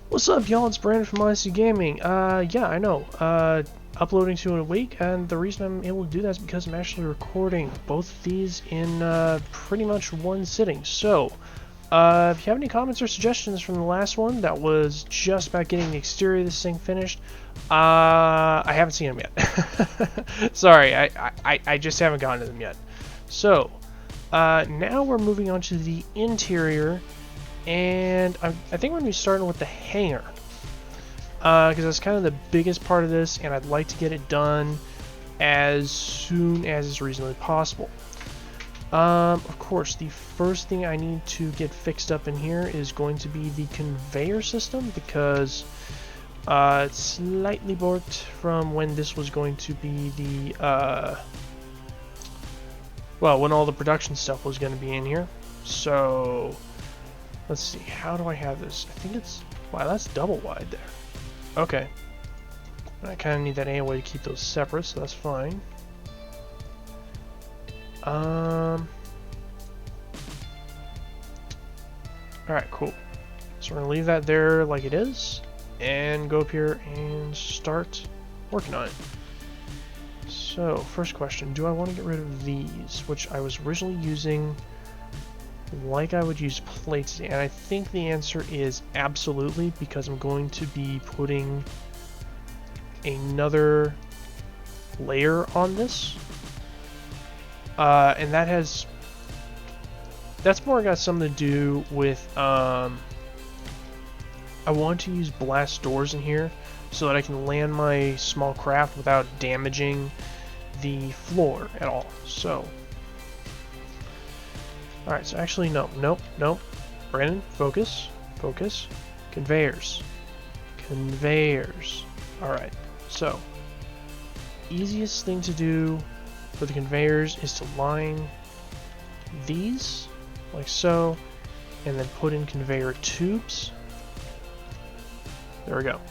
What's up, y'all? It's Brandon from Odyssey Gaming. Yeah, I know. Uploading to in a week, and the reason I'm able to do that is because I'm actually recording both of these in pretty much one sitting. So, if you have any comments or suggestions from the last one that was just about getting the exterior of this thing finished, I haven't seen them yet. Sorry, I just haven't gotten to them yet. So, now we're moving on to the interior. And I think we're going to be starting with the hangar, because that's kind of the biggest part of this, and I'd like to get it done as soon as is reasonably possible. Of course, the first thing I need to get fixed up in here is going to be the conveyor system, because it's slightly borked from when this was going to be the, well, when all the production stuff was going to be in here. So let's see, how do I have this? I think it's, wow, that's double wide there. Okay. I kind of need that anyway to keep those separate, so that's fine. Alright, cool. So we're going to leave that there like it is, and go up here and start working on it. So, first question, do I want to get rid of these, which I was originally using like I would use plates, and I think the answer is absolutely, because I'm going to be putting another layer on this, and that's more got something to do with I want to use blast doors in here so that I can land my small craft without damaging the floor at all. So alright, so actually, no. Brandon, focus. Conveyors. Alright, so easiest thing to do for the conveyors is to line these, like so, and then put in conveyor tubes. There we go.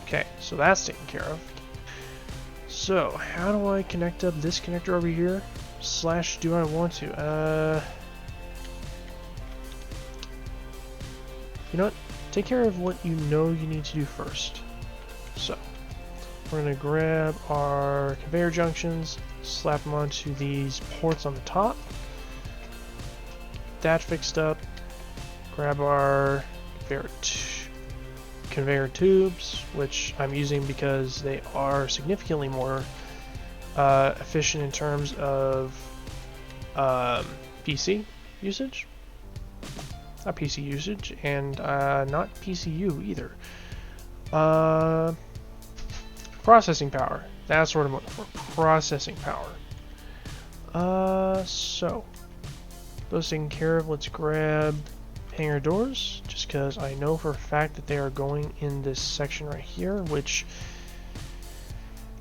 Okay, so that's taken care of. So, how do I connect up this connector over here? Slash, do I want to? You know what? Take care of what you know you need to do first. So, we're going to grab our conveyor junctions, slap them onto these ports on the top. That fixed up. Grab our conveyor tubes, which I'm using because they are significantly more efficient in terms of PC usage. Not PC usage, and not PCU either. Processing power. That's what I'm looking for. Processing power. So those taken care of. Let's grab hangar doors, just because I know for a fact that they are going in this section right here, which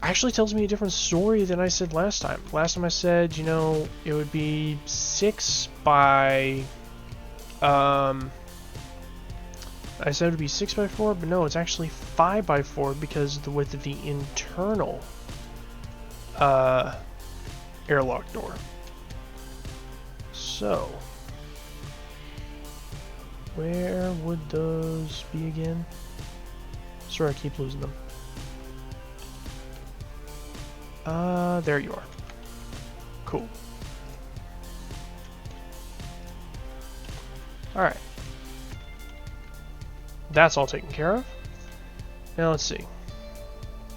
actually tells me a different story than I said last time. Last time I said, you know, it would be 6 by I said it would be 6 by 4, but no, it's actually 5 by 4 because of the width of the internal airlock door. So, where would those be again? Sorry, I keep losing them. There you are. Cool. Alright. That's all taken care of. Now let's see.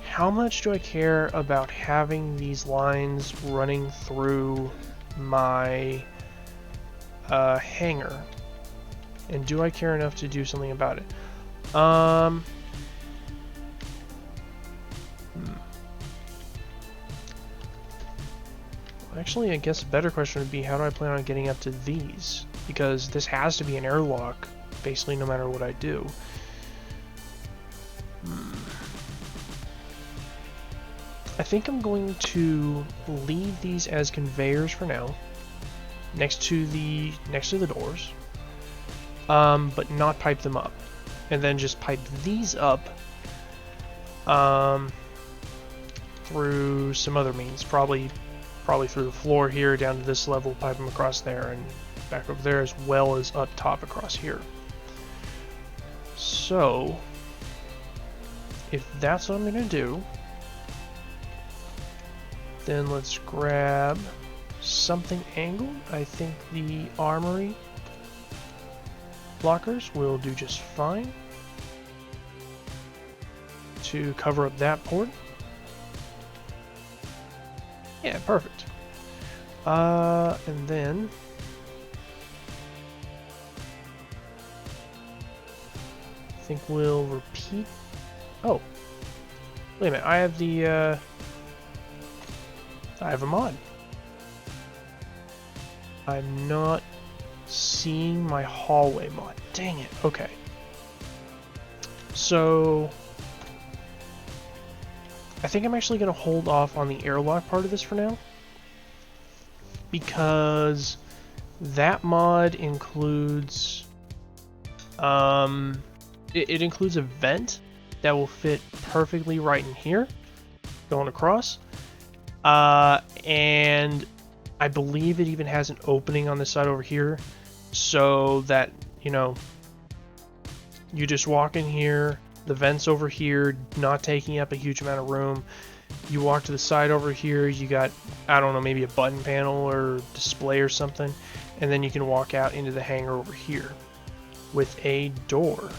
How much do I care about having these lines running through my hangar? And do I care enough to do something about it? Actually, I guess a better question would be, how do I plan on getting up to these? Because this has to be an airlock, basically, no matter what I do. I think I'm going to leave these as conveyors for now, next to the doors, but not pipe them up, and then just pipe these up through some other means, probably through the floor here down to this level, pipe them across there and back over there, as well as up top across here. So, if that's what I'm going to do, then let's grab something angled. I think the armory blockers will do just fine to cover up that port. Yeah, perfect. And then I think we'll repeat. Oh, wait a minute. I have the I have a mod. I'm not seeing my hallway mod. Dang it. Okay. So I think I'm actually going to hold off on the airlock part of this for now, because that mod includes it includes a vent that will fit perfectly right in here going across, and I believe it even has an opening on this side over here, so that, you know, you just walk in here, the vent's over here, not taking up a huge amount of room. You walk to the side over here, you got, I don't know, maybe a button panel or display or something, and then you can walk out into the hangar over here with a door.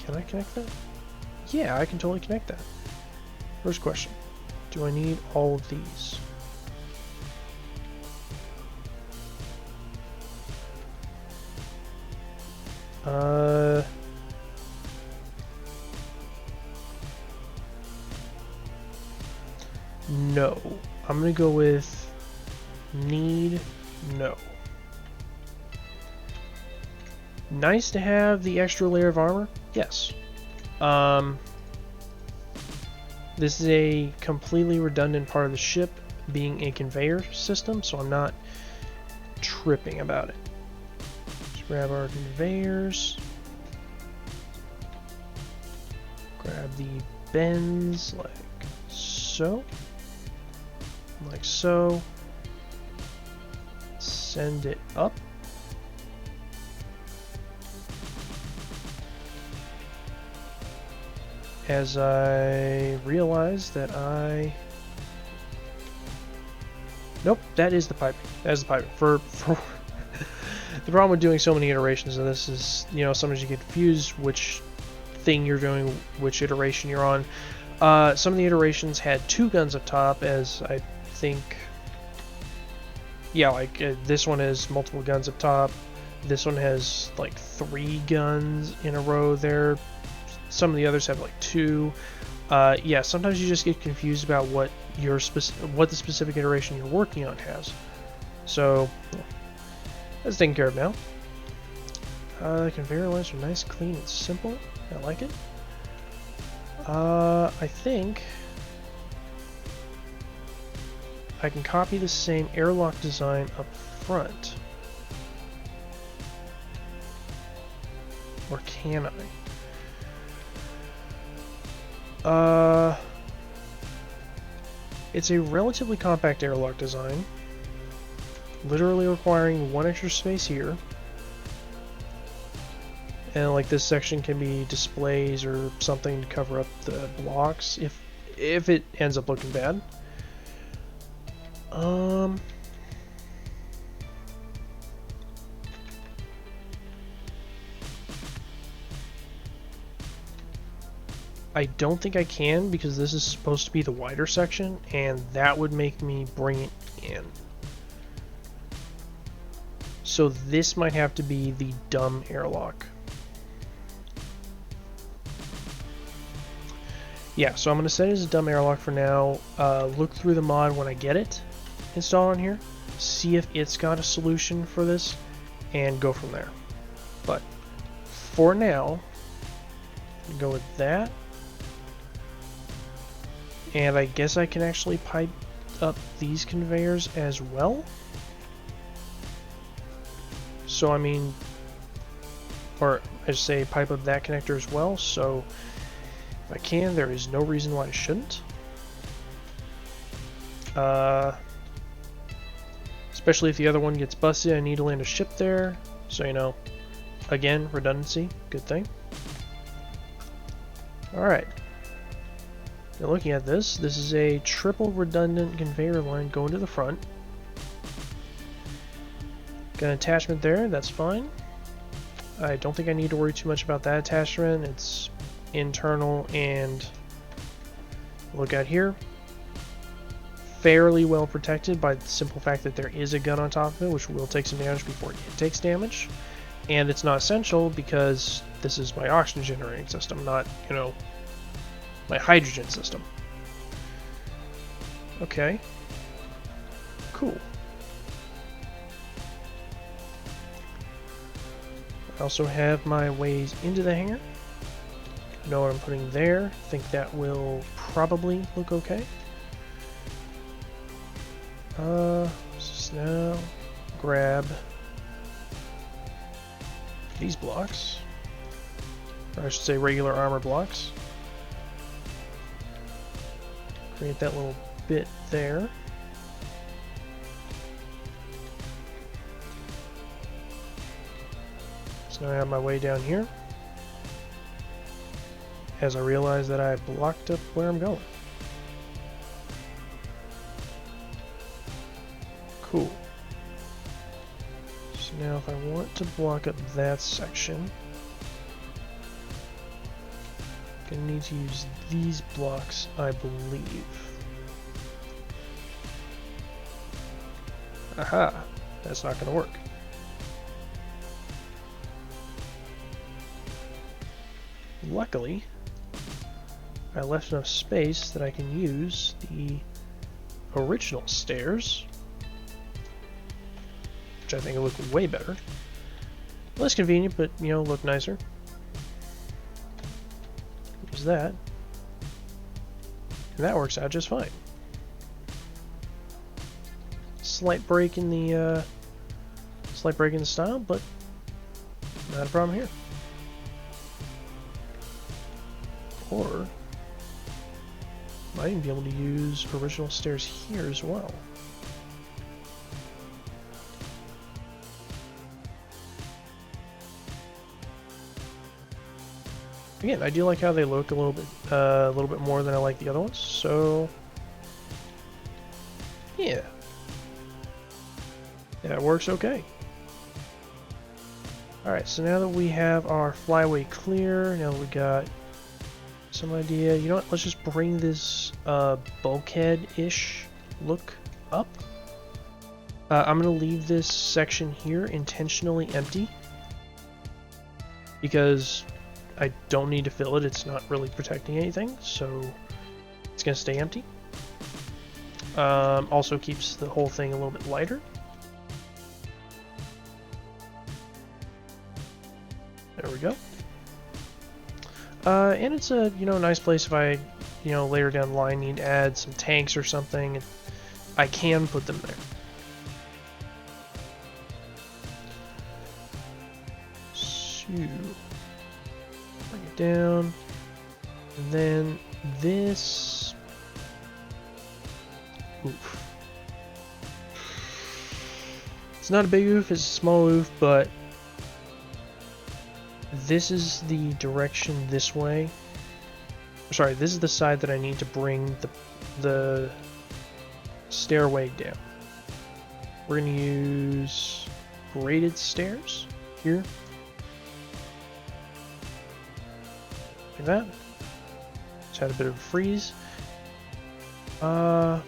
Can I connect that? Yeah, I can totally connect that. First question, do I need all of these? No. I'm gonna go with need no. Nice to have the extra layer of armor? Yes. This is a completely redundant part of the ship, being a conveyor system, so I'm not tripping about it. Let's grab our conveyors. Grab the bends like so. Like so. Send it up. As I realize that nope, that is the piping. That is the piping. For the problem with doing so many iterations of this is, you know, sometimes you get confused which thing you're doing, which iteration you're on. Some of the iterations had 2 guns up top, as I think, yeah, like this one has multiple guns up top. This one has like 3 guns in a row there. Some of the others have like 2. Yeah, sometimes you just get confused about what your what the specific iteration you're working on has. So yeah, that's taken care of now. Conveyor lines are nice, clean, and simple. I like it. I think I can copy the same airlock design up front. Or can I? It's a relatively compact airlock design, literally requiring 1 extra space here. And like this section can be displays or something to cover up the blocks if it ends up looking bad. I don't think I can, because this is supposed to be the wider section, and that would make me bring it in. So this might have to be the dumb airlock. Yeah, so I'm going to set it as a dumb airlock for now. Look through the mod when I get it installed on here, see if it's got a solution for this, and go from there. But for now, go with that. And I guess I can actually pipe up these conveyors as well. So I mean, or I should say pipe up that connector as well. So if I can, there is no reason why I shouldn't. Especially if the other one gets busted, I need to land a ship there. So, you know, Again, redundancy, good thing. Alright. Now looking at this, this is a triple redundant conveyor line going to the front. Got an attachment there, that's fine. I don't think I need to worry too much about that attachment. It's internal, and look out here. Fairly well protected by the simple fact that there is a gun on top of it, which will take some damage before it takes damage. And it's not essential because this is my oxygen generating system, not, you know, my hydrogen system. Okay. Cool. I also have my ways into the hangar. I know what I'm putting there. I think that will probably look okay. Just now grab these blocks. Or I should say regular armor blocks. Create that little bit there. So now I have my way down here. As I realize that I blocked up where I'm going. Cool. So now if I want to block up that section, I'm gonna need to use these blocks, I believe. Aha! That's not gonna work. Luckily, I left enough space that I can use the original stairs, which I think will look way better. Less convenient, but, you know, look nicer. Use that. And that works out just fine. Slight break in the style, but not a problem here. Or might even be able to use original stairs here as well. Again, I do like how they look a little bit more than I like the other ones. So yeah, that works okay. All right, so now that we have our flyway clear, now that we got some idea, you know what? Let's just bring this bulkhead-ish look up. I'm gonna leave this section here intentionally empty because I don't need to fill it. It's not really protecting anything, so it's gonna stay empty. Also keeps the whole thing a little bit lighter. There we go. And it's a, you know, nice place if I, you know, later down the line need to add some tanks or something, I can put them there. So, bring it down, and then this, oof. It's not a big oof, it's a small oof, but this is the direction this way. Sorry, this is the side that I need to bring the stairway down. We're going to use braided stairs here. Like that. Just had a bit of a freeze. Yeah,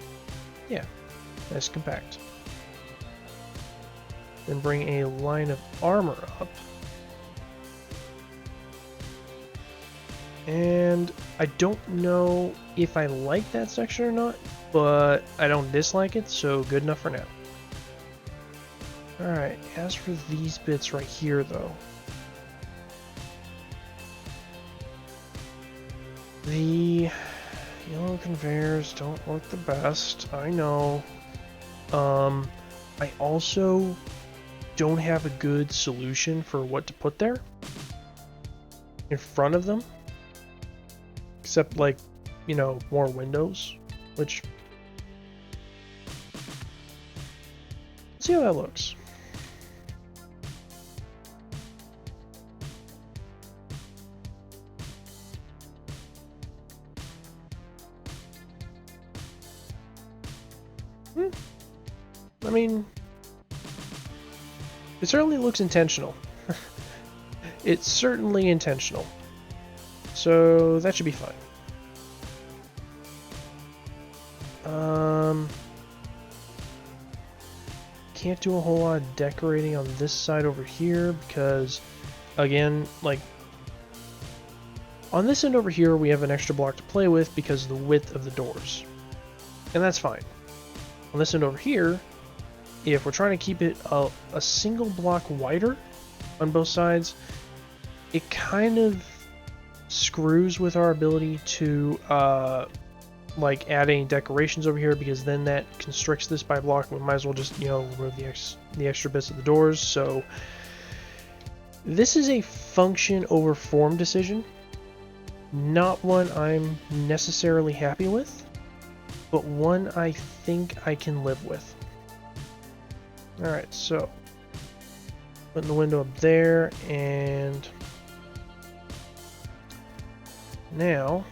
nice compact. Then bring a line of armor up. And I don't know if I like that section or not, but I don't dislike it, so good enough for now. Alright, as for these bits right here though, the yellow conveyors don't look the best, I know. I also don't have a good solution for what to put there in front of them. Except, like, you know, more windows, which, let's see how that looks. I mean, it certainly looks intentional. It's certainly intentional. So that should be fine. Can't do a whole lot of decorating on this side over here because, again, like, on this end over here we have an extra block to play with because of the width of the doors. And that's fine. On this end over here, if we're trying to keep it a single block wider on both sides, it kind of screws with our ability to like add any decorations over here, because then that constricts this by block. We might as well just, you know, remove the extra bits of the doors. So this is a function over form decision, not one I'm necessarily happy with, but one I think I can live with. Alright, so putting the window up there, and now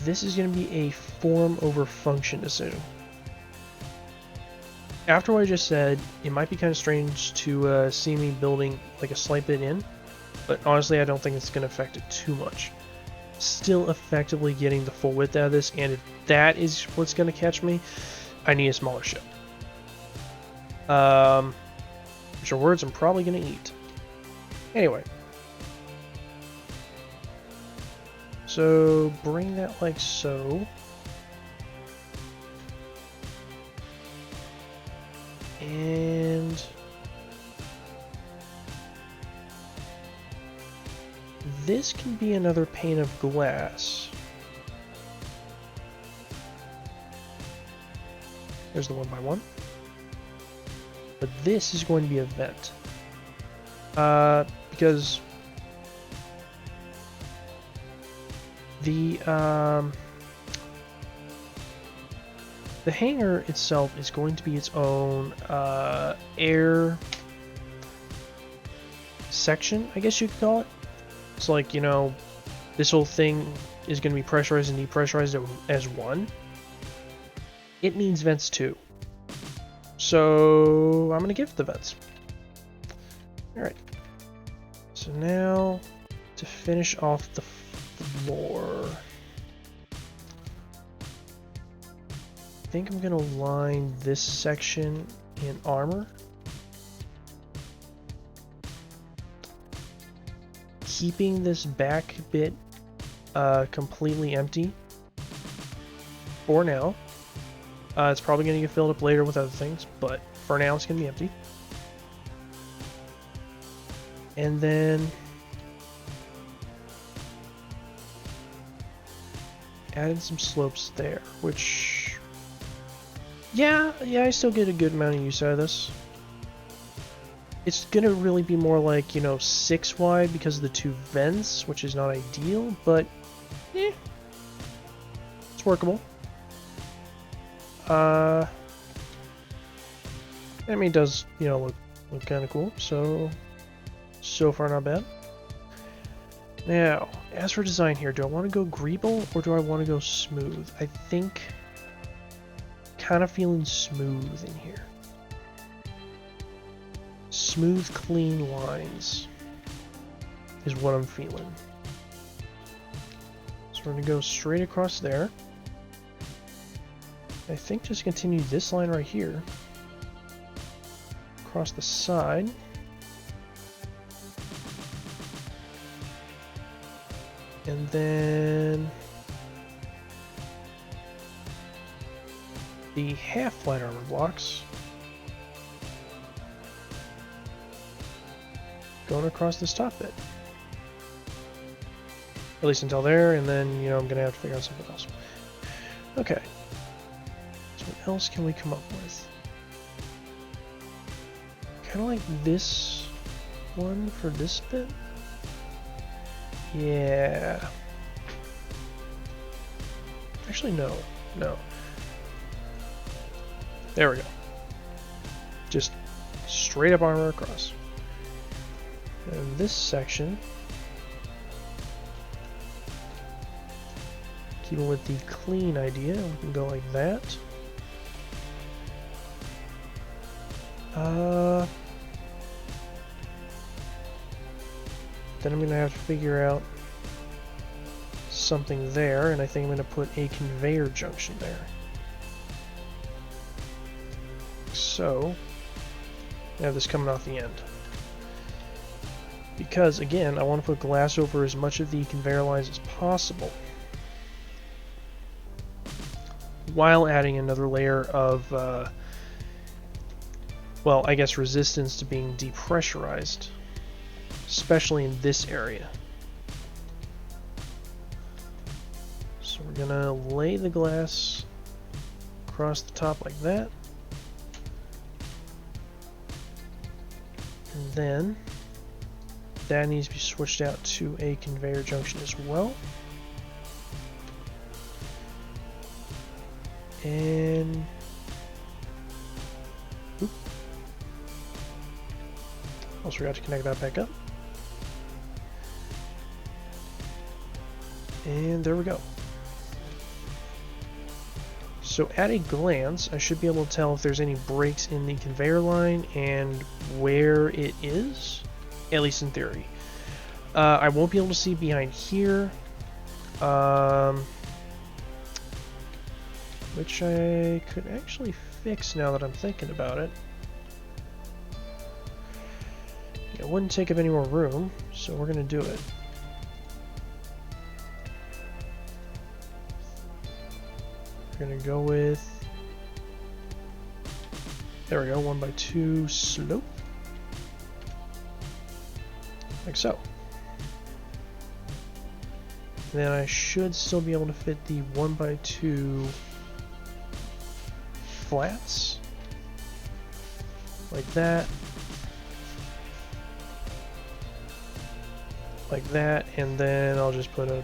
this is going to be a form over function decision. After what I just said, it might be kind of strange to see me building like a slight bit in, but honestly I don't think it's going to affect it too much. Still effectively getting the full width out of this, and if that is what's going to catch me, I need a smaller ship. Which are words I'm probably going to eat. Anyway. So bring that like so. And this can be another pane of glass. There's the 1x1. But this is going to be a vent. Because the hangar itself is going to be its own air section, I guess you could call it. It's like, you know, this whole thing is going to be pressurized and depressurized as one. It needs vents too. So I'm going to give it the vents. Alright. So now to finish off the floor, I think I'm going to line this section in armor. Keeping this back bit completely empty for now. It's probably going to get filled up later with other things, but for now it's going to be empty. And then added some slopes there, which, yeah, I still get a good amount of use out of this. It's gonna really be more like, you know, 6 wide because of the 2 vents, which is not ideal, but it's workable. I mean, it does, you know, look kind of cool. So far not bad. Now, as for design here, do I want to go greeble or do I want to go smooth? I think kind of feeling smooth in here. Smooth, clean lines is what I'm feeling. So we're going to go straight across there. I think just continue this line right here. Across the side. And then the half light armor blocks going across this top bit. At least until there, and then, you know, I'm gonna have to figure out something else. Okay. So what else can we come up with? Kind of like this one for this bit. Yeah. Actually, no. There we go. Just straight up armor across. And this section Keeping with the clean idea, we can go like that. Then I'm going to have to figure out something there, and I think I'm going to put a conveyor junction there. So, I have this coming off the end. Because, again, I want to put glass over as much of the conveyor lines as possible, while adding another layer of, well, I guess resistance to being depressurized, especially in this area. So we're gonna lay the glass across the top like that, and then that needs to be switched out to a conveyor junction as well. And oop, almost forgot to connect that back up. And there we go. So at a glance, I should be able to tell if there's any breaks in the conveyor line and where it is, at least in theory. I won't be able to see behind here, which I could actually fix now that I'm thinking about it. It wouldn't take up any more room, so we're going to do it. We're going to go with, there we go, 1x2 slope, like so. Then I should still be able to fit the 1x2 flats, like that, and then I'll just put a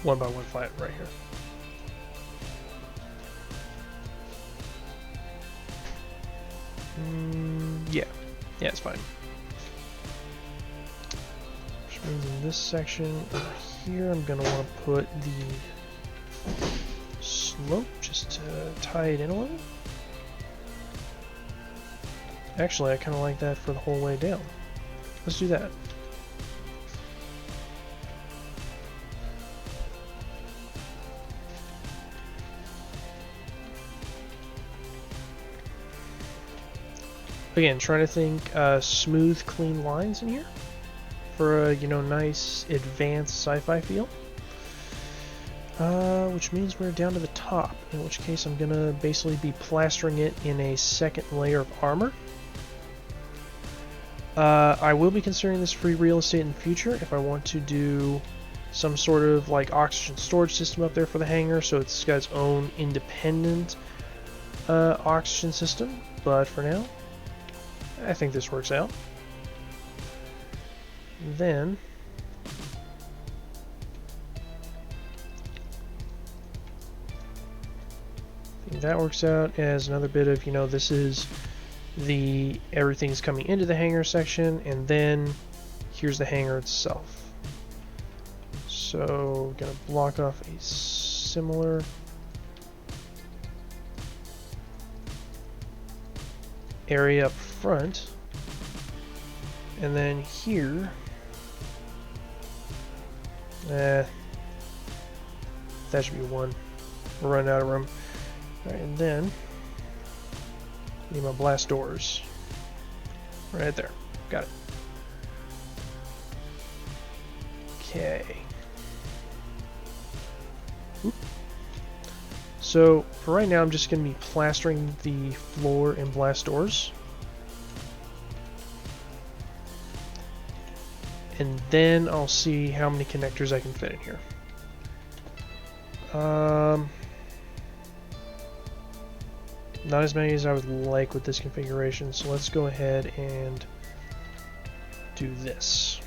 1x1 flat right here. Yeah, it's fine. Which means in this section over here, I'm gonna want to put the slope just to tie it in a little. Actually, I kind of like that for the whole way down. Let's do that. Again, trying to think smooth, clean lines in here for a, nice advanced sci-fi feel. Which means we're down to the top, in which case I'm gonna basically be plastering it in a second layer of armor. I will be considering this free real estate in the future if I want to do some sort of like oxygen storage system up there for the hangar, so it's got its own independent oxygen system. But for now, I think this works out. Then I think that works out as another bit of, this is the everything's coming into the hangar section, and then here's the hangar itself. So we're gonna block off a similar area up front, and then here, that should be one. We're running out of room. Alright, and then need my blast doors right there. Got it. Okay. Oop. So for right now, I'm just going to be plastering the floor and blast doors, and then I'll see how many connectors I can fit in here. Not as many as I would like with this configuration, so let's go ahead and do this.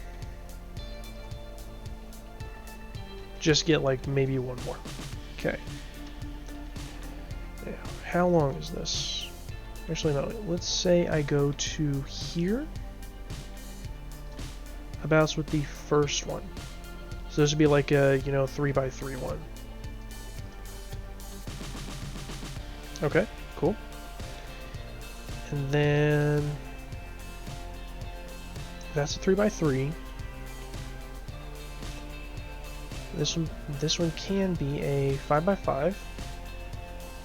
Just get like maybe one more. Okay. Now, how long is this? Actually, no. Let's say I go to here. About with the first one. So this would be like a, 3x3 one. Okay, cool. And then that's a 3x3. This one can be a 5x5.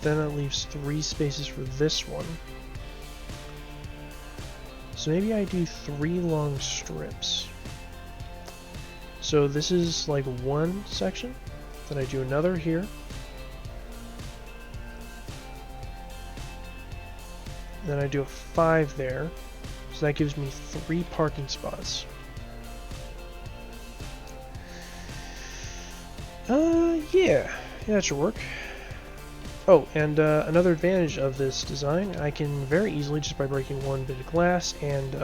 Then it leaves 3 spaces for this one. So maybe I do 3 long strips. So this is like one section. Then I do another here. Then I do a 5 there. So that gives me 3 parking spots. Yeah, that should work. Oh, and another advantage of this design, I can very easily, just by breaking one bit of glass and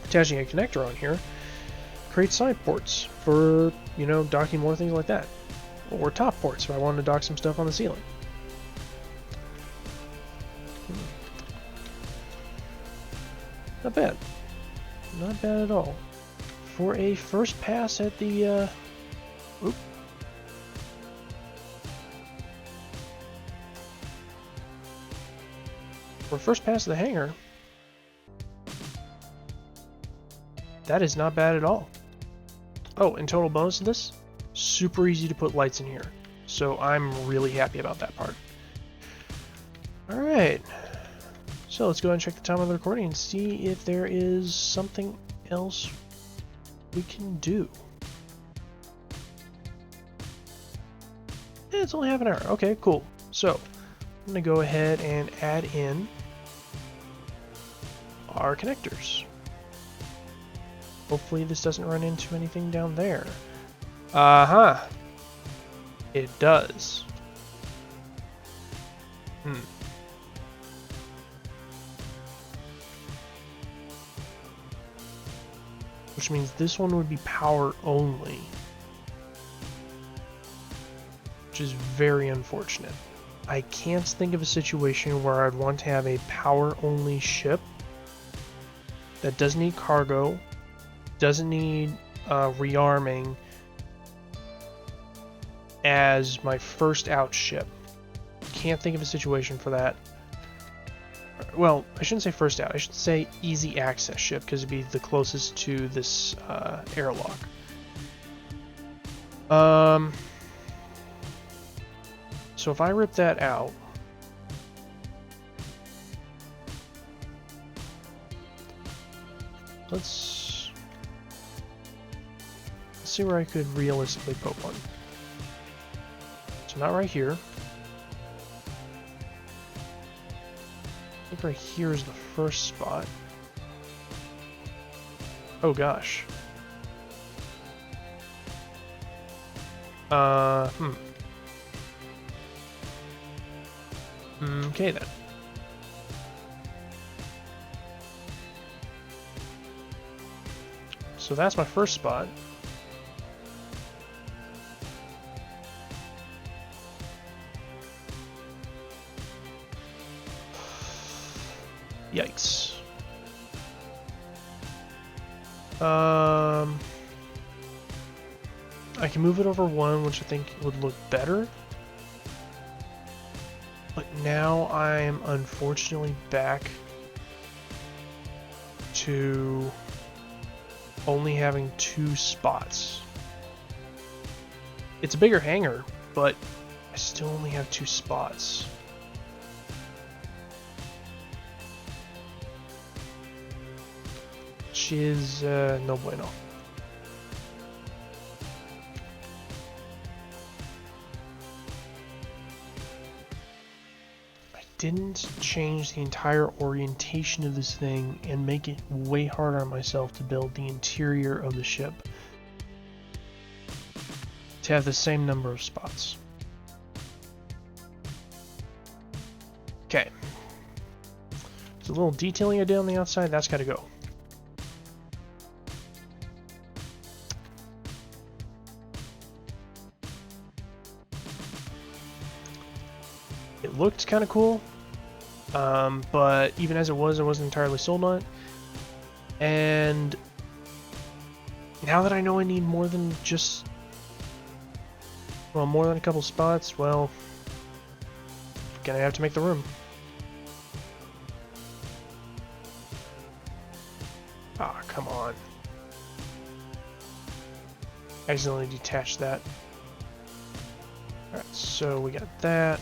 attaching a connector on here, create side ports for, docking more things like that. Or top ports if I wanted to dock some stuff on the ceiling. Not bad. Not bad at all. For a first pass at the, oop. For first pass of the hangar, that is not bad at all. Oh, and total bonus of this, super easy to put lights in here. So I'm really happy about that part. Alright, so let's go ahead and check the time of the recording and see if there is something else we can do. It's only half an hour. Okay, cool. So I'm going to go ahead and add in our connectors. Hopefully this doesn't run into anything down there. It does. Which means this one would be power only. Which is very unfortunate. I can't think of a situation where I'd want to have a power-only ship that doesn't need cargo, doesn't need rearming as my first out ship. Can't think of a situation for that. Well, I shouldn't say first out. I should say easy access ship because it'd be the closest to this airlock. So if I rip that out, let's see where I could realistically put one. So not right here. I think right here is the first spot. Oh gosh. Okay then. So that's my first spot. Yikes. I can move it over one, which I think would look better. But now I'm unfortunately back to only having 2 spots. It's a bigger hangar, but I still only have 2 spots. Which is no bueno. Didn't change the entire orientation of this thing and make it way harder on myself to build the interior of the ship to have the same number of spots. Okay. So a little detailing I did on the outside, that's got to go. It looked kind of cool, but even as it was, I wasn't entirely sold on it. And, now that I know I need more than just, well, more than a couple spots, well, gonna have to make the room. Ah, come on. Accidentally detached that. Alright, so we got that.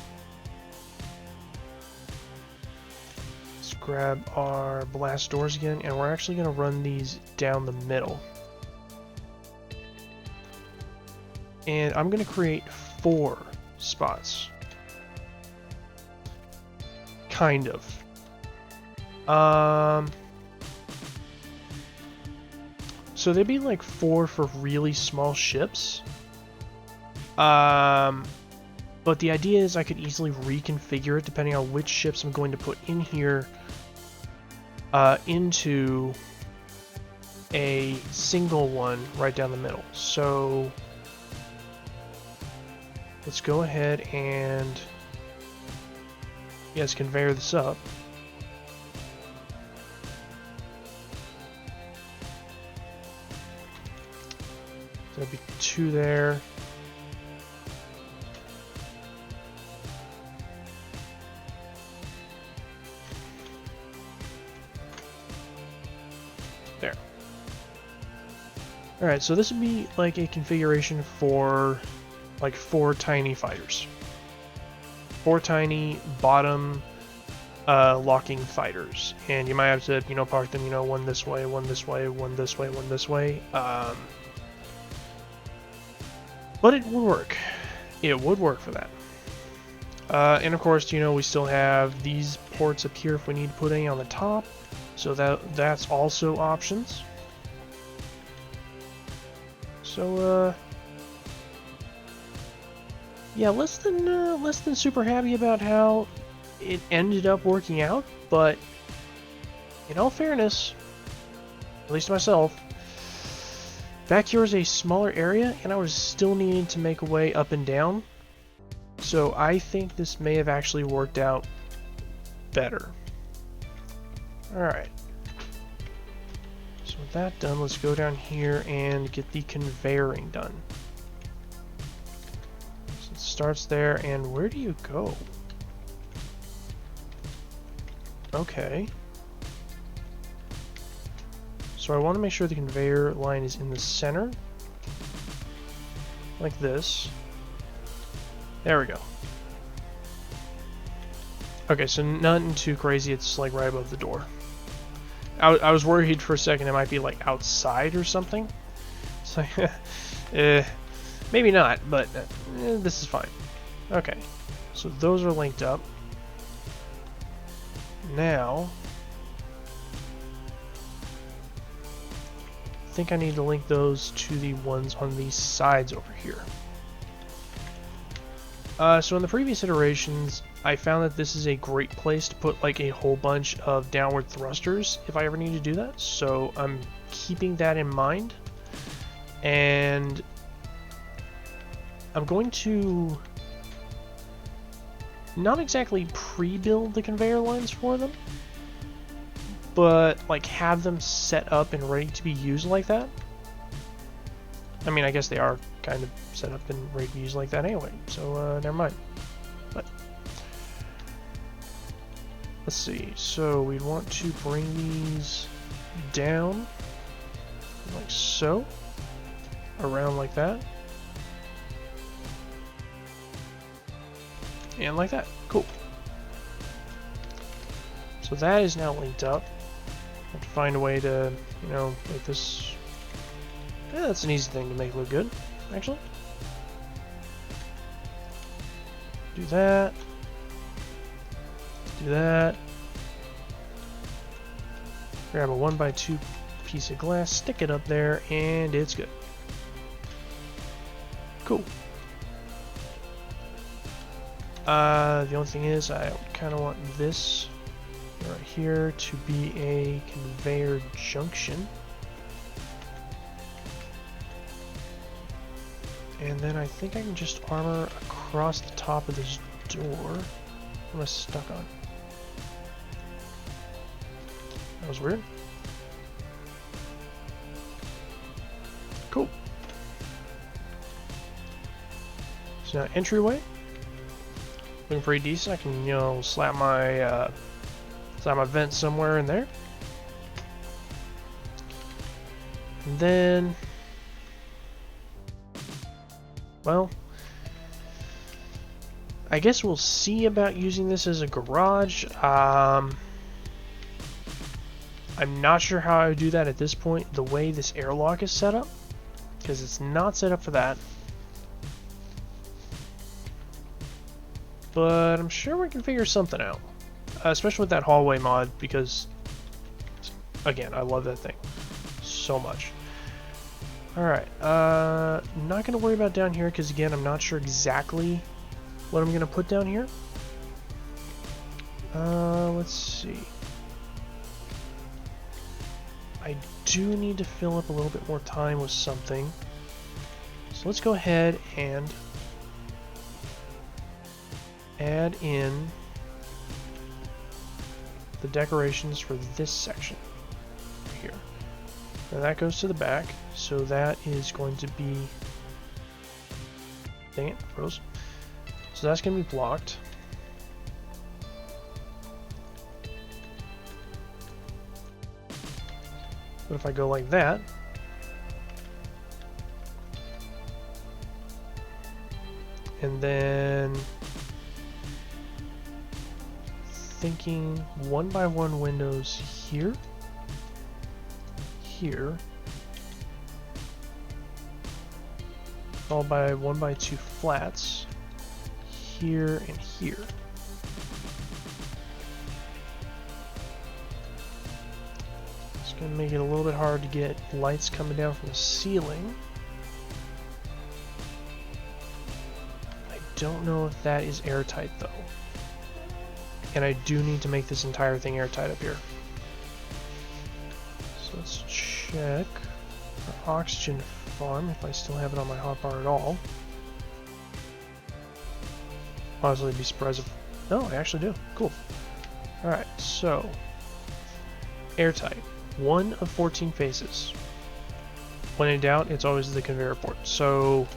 Let's grab our blast doors again, and we're actually going to run these down the middle. And I'm going to create 4 spots. Kind of. So they'd be like 4 for really small ships. But the idea is I could easily reconfigure it depending on which ships I'm going to put in here into a single one right down the middle. So let's go ahead and yes, conveyor this up. There'll be 2 there. There. Alright, so this would be like a configuration for like 4 tiny fighters. 4 tiny bottom locking fighters. And you might have to, you know, park them, you know, one this way, one this way, one this way, one this way. But it would work. It would work for that. And of course, you know, we still have these ports up here if we need to put any on the top. So that's also options. So yeah, less than super happy about how it ended up working out, but in all fairness, at least to myself, back here is a smaller area, and I was still needing to make a way up and down. So I think this may have actually worked out better. Alright. So with that done, let's go down here and get the conveyoring done. So it starts there, and where do you go? Okay. So I want to make sure the conveyor line is in the center. Like this. There we go. Okay, so nothing too crazy, it's like right above the door. I was worried for a second it might be like outside or something. It's like, maybe not, but this is fine. Okay, so those are linked up. Now, I think I need to link those to the ones on these sides over here. So in the previous iterations, I found that this is a great place to put like a whole bunch of downward thrusters if I ever need to do that. So I'm keeping that in mind. And I'm going to not exactly pre-build the conveyor lines for them, but like have them set up and ready to be used like that. I mean, I guess they are kind of set up and ready to use like that anyway, so never mind. But let's see, so we'd want to bring these down like so, around like that, and like that. Cool. So that is now linked up. I have to find a way to, you know, make this. Yeah, that's an easy thing to make look good, actually. Do that. Do that. Grab a 1x2 piece of glass, stick it up there, and it's good. Cool. The only thing is, I kind of want this right here to be a conveyor junction. And then I think I can just armor across the top of this door. What am I stuck on? That was weird. Cool. So now entryway. Looking pretty decent. I can, you know, slap my vent somewhere in there. And then, well, I guess we'll see about using this as a garage. I'm not sure how I would do that at this point, the way this airlock is set up, because it's not set up for that. But I'm sure we can figure something out, especially with that hallway mod, because, again, I love that thing so much. Alright, not going to worry about down here, because, again, I'm not sure exactly what I'm going to put down here. Let's see. I do need to fill up a little bit more time with something. So let's go ahead and add in the decorations for this section here. Now that goes to the back, so that is going to be, dang it, froze. So that's going to be blocked. But if I go like that, and then thinking 1x1 windows here, here, followed by 1x2 flats here and here. It's going to make it a little bit hard to get lights coming down from the ceiling. I don't know if that is airtight though. And I do need to make this entire thing airtight up here. So let's check our oxygen farm, if I still have it on my hotbar at all. Honestly, I'd be surprised if... No, I actually do. Cool. Alright, so... airtight. 1 of 14 faces. When in doubt, it's always the conveyor port. So,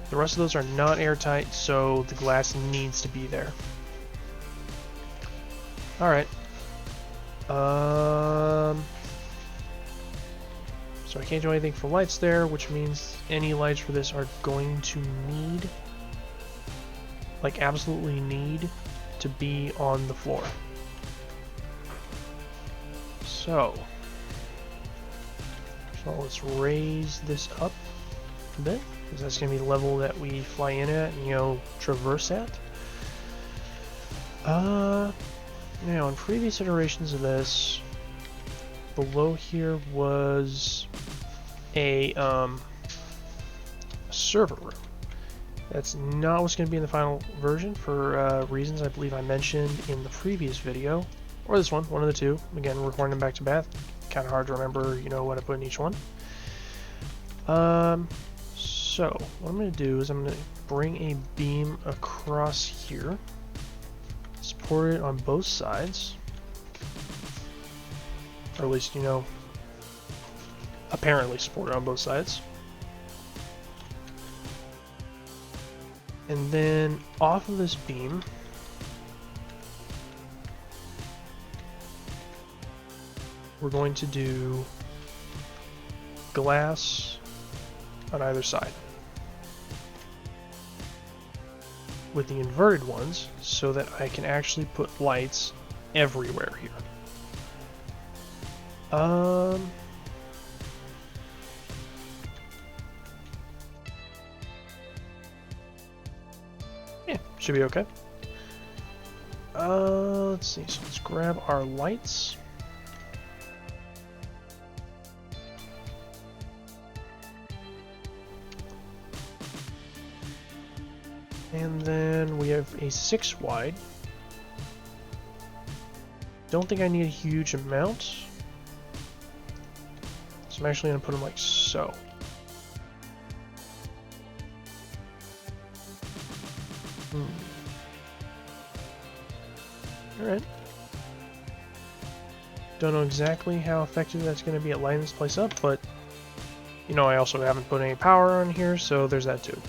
the rest of those are not airtight, so the glass needs to be there. Alright. So I can't do anything for lights there, which means any lights for this are going to need, like absolutely need, to be on the floor. So let's raise this up a bit, because that's going to be the level that we fly in at and, you know, traverse at. Now, in previous iterations of this, below here was a server room. That's not what's going to be in the final version for reasons I believe I mentioned in the previous video, or this one of the two. Again, recording them back to back, kind of hard to remember, you know, what I put in each one. So what I'm going to do is I'm going to bring a beam across here, support it on both sides, or at least, you know, apparently support it on both sides. And then off of this beam, we're going to do glass on either side, with the inverted ones, so that I can actually put lights everywhere here. Yeah, should be okay. Let's see, so let's grab our lights. And then we have a 6 wide. Don't think I need a huge amount. So I'm actually going to put them like so. Alright. Don't know exactly how effective that's going to be at lighting this place up, but You know, I also haven't put any power on here, so there's that too.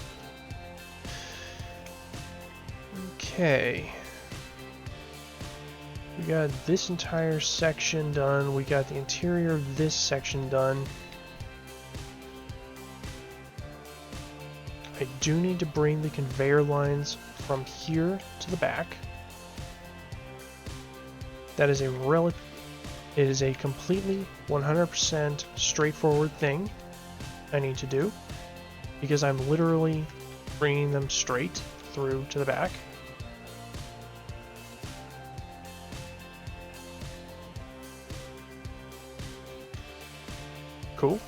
Okay. We got this entire section done. We got the interior of this section done. I do need to bring the conveyor lines from here to the back. That is it is a completely 100% straightforward thing I need to do, because I'm literally bringing them straight through to the back. Cool.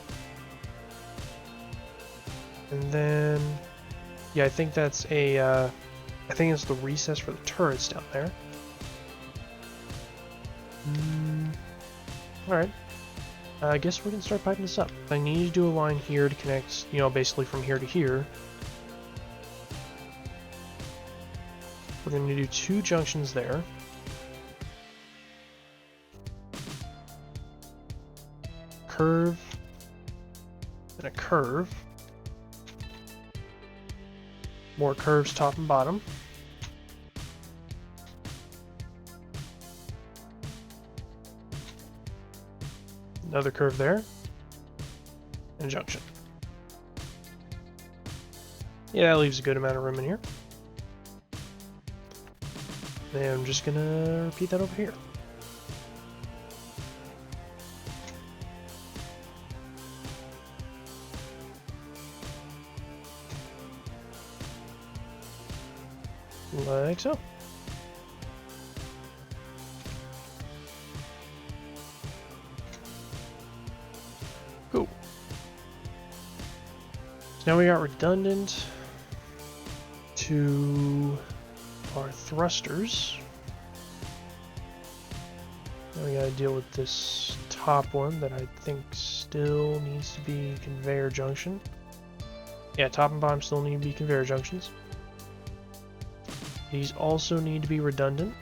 And then, yeah, I think that's I think it's the recess for the turrets down there. Alright. I guess we can start piping this up. I need to do a line here to connect, you know, basically from here to here. We're going to do 2 junctions there. Curve. And a curve. More curves top and bottom. Another curve there. And a junction. Yeah, that leaves a good amount of room in here. And I'm just gonna repeat that over here. Like so. Cool. So now we got redundant to our thrusters. Now we gotta deal with this top one that I think still needs to be conveyor junction. Yeah, top and bottom still need to be conveyor junctions. These also need to be redundant.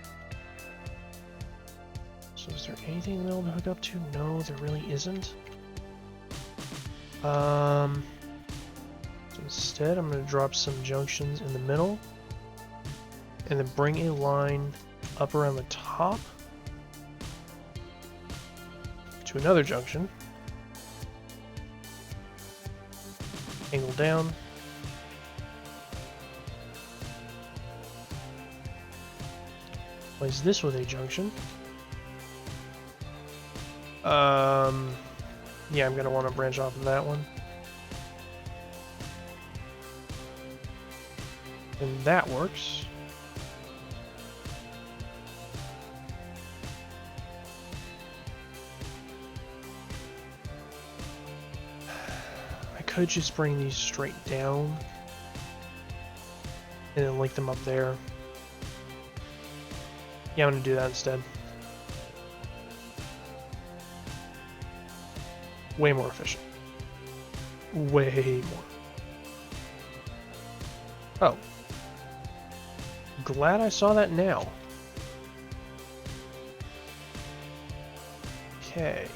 So is there anything they'll hook up to? No, there really isn't. So instead I'm going to drop some junctions in the middle and then bring a line up around the top to another junction. Angle down. Place this with a junction. Yeah, I'm gonna want to branch off of that one. And that works. I could just bring these straight down and then link them up there. Yeah, I'm gonna do that instead. Way more efficient. Way more. Oh. Glad I saw that now. Okay.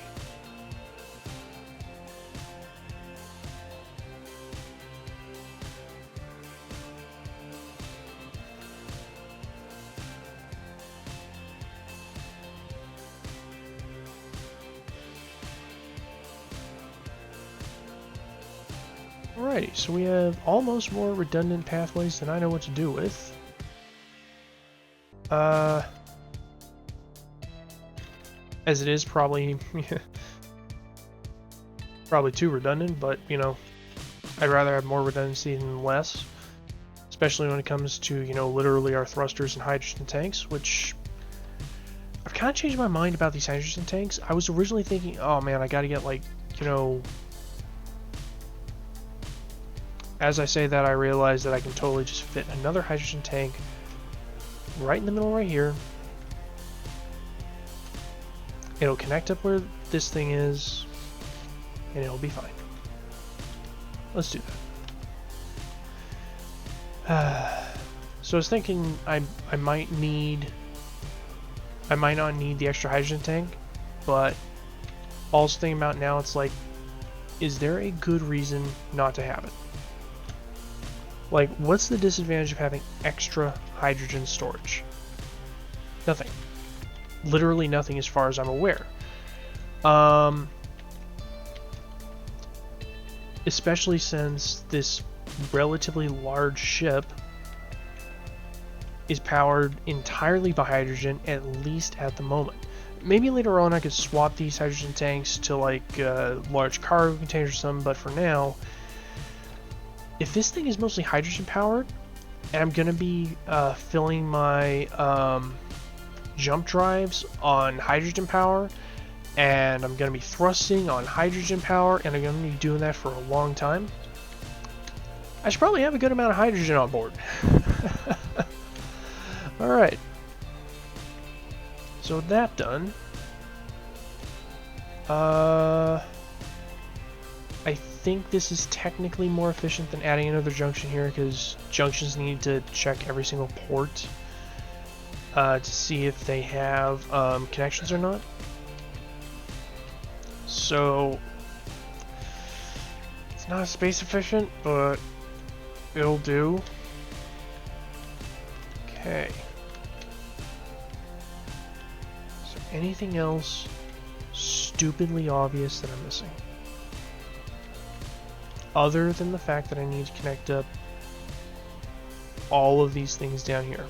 Alrighty, so we have almost more redundant pathways than I know what to do with. As it is probably probably too redundant, but you know, I'd rather have more redundancy than less, especially when it comes to, you know, literally our thrusters and hydrogen tanks, which I've kind of changed my mind about these hydrogen tanks. I was originally thinking, oh man, I gotta get, like, you know, as I say that, I realize that I can totally just fit another hydrogen tank right in the middle right here. It'll connect up where this thing is, and it'll be fine. Let's do that. So I was thinking I might not need the extra hydrogen tank, but all I was thinking about now, it's like is there a good reason not to have it? Like, what's the disadvantage of having extra hydrogen storage? Nothing. Literally nothing as far as I'm aware. Especially since this relatively large ship is powered entirely by hydrogen, at least at the moment. Maybe later on I could swap these hydrogen tanks to like large cargo containers or something, but for now, if this thing is mostly hydrogen powered, and I'm gonna be filling my jump drives on hydrogen power, and I'm gonna be thrusting on hydrogen power, and I'm gonna be doing that for a long time, I should probably have a good amount of hydrogen on board. Alright. So with that done, I think this is technically more efficient than adding another junction here, because junctions need to check every single port to see if they have connections or not. So it's not space efficient, but it'll do. Okay. Is there anything else stupidly obvious that I'm missing? Other than the fact that I need to connect up all of these things down here.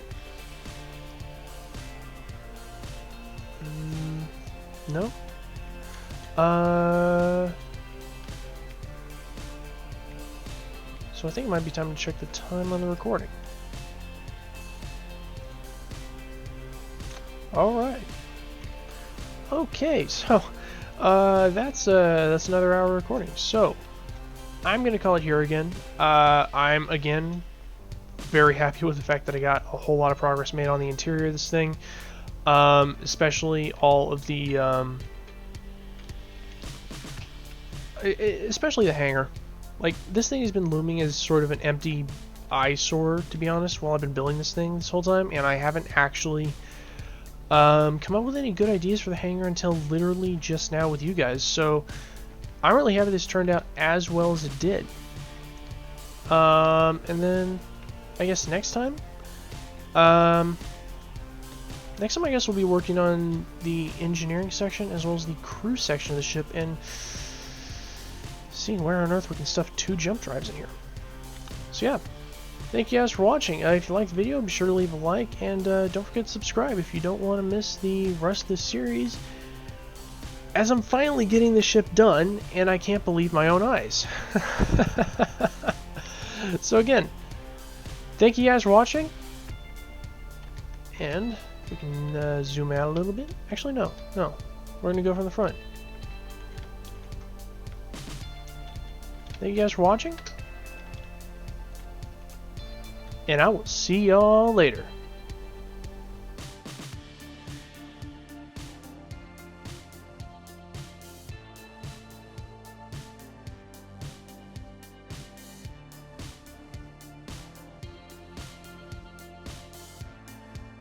No? So I think it might be time to check the time on the recording. Alright. Okay, so that's another hour recording. So I'm gonna call it here again. I'm again very happy with the fact that I got a whole lot of progress made on the interior of this thing. Especially all of the especially the hangar. Like, this thing has been looming as sort of an empty eyesore, to be honest, while I've been building this thing this whole time, and I haven't actually come up with any good ideas for the hangar until literally just now with you guys. So I'm really happy this turned out as well as it did. And then I guess next time I guess we'll be working on the engineering section as well as the crew section of the ship, and seeing where on earth we can stuff 2 jump drives in here. So yeah, thank you guys for watching. If you liked the video, be sure to leave a like, and don't forget to subscribe if you don't want to miss the rest of this series, as I'm finally getting the ship done, and I can't believe my own eyes. So again, thank you guys for watching, and we can zoom out a little bit. Actually, no, we're gonna go from the front. Thank you guys for watching, and I will see y'all later.